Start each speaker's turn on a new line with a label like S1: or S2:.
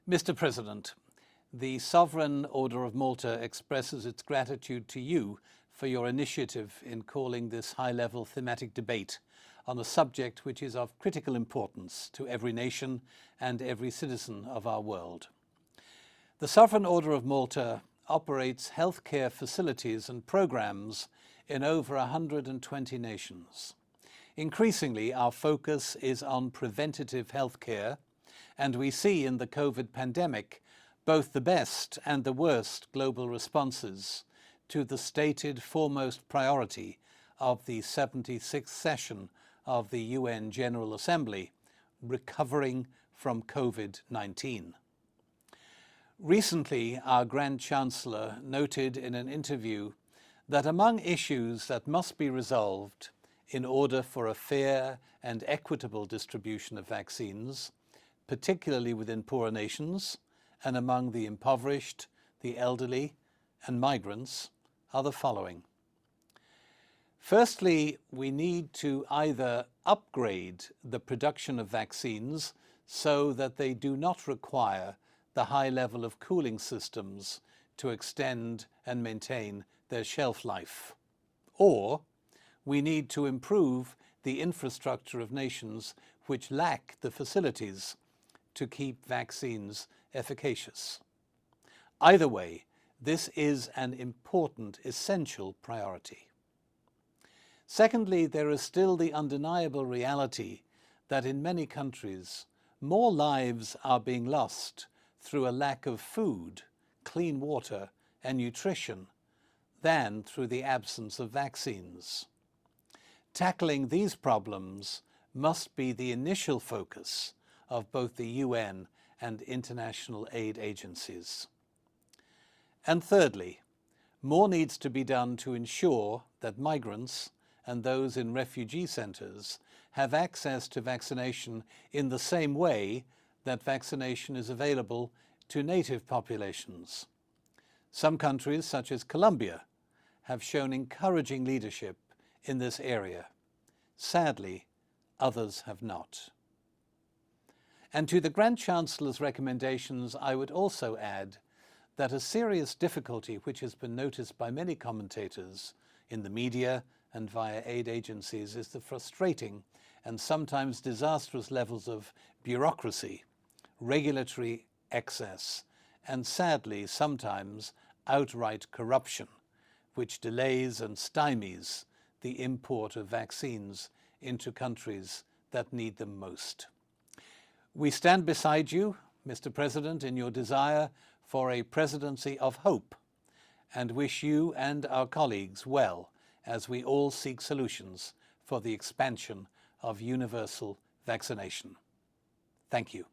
S1: Mr. President, the Sovereign Order of Malta expresses its gratitude to you for your initiative in calling this high-level thematic debate on a subject which is of critical importance to every nation and every citizen of our world. The Sovereign Order of Malta operates healthcare facilities and programs in over 120 nations. Increasingly, our focus is on preventative healthcare, and we see in the COVID pandemic both the best and the worst global responses to the stated foremost priority of the 76th session of the UN General Assembly, recovering from COVID-19. Recently, our Grand Chancellor noted in an interview that among issues that must be resolved in order for a fair and equitable distribution of vaccines, particularly within poorer nations and among the impoverished, the elderly and migrants, are the following. Firstly, we need to either upgrade the production of vaccines so that they do not require the high level of cooling systems to extend and maintain their shelf life, or we need to improve the infrastructure of nations which lack the facilities to keep vaccines efficacious. Either way, this is an important, essential priority. Secondly, there is still the undeniable reality that in many countries, more lives are being lost through a lack of food, clean water, and nutrition than through the absence of vaccines. Tackling these problems must be the initial focus of both the UN and international aid agencies. And thirdly, more needs to be done to ensure that migrants and those in refugee centres have access to vaccination in the same way that vaccination is available to native populations. Some countries, such as Colombia, have shown encouraging leadership in this area. Sadly, others have not. And to the Grand Chancellor's recommendations, I would also add that a serious difficulty which has been noticed by many commentators in the media and via aid agencies is the frustrating and sometimes disastrous levels of bureaucracy, regulatory excess, and sadly sometimes outright corruption, which delays and stymies the import of vaccines into countries that need them most. We stand beside you, Mr. President, in your desire for a presidency of hope, and wish you and our colleagues well as we all seek solutions for the expansion of universal vaccination. Thank you.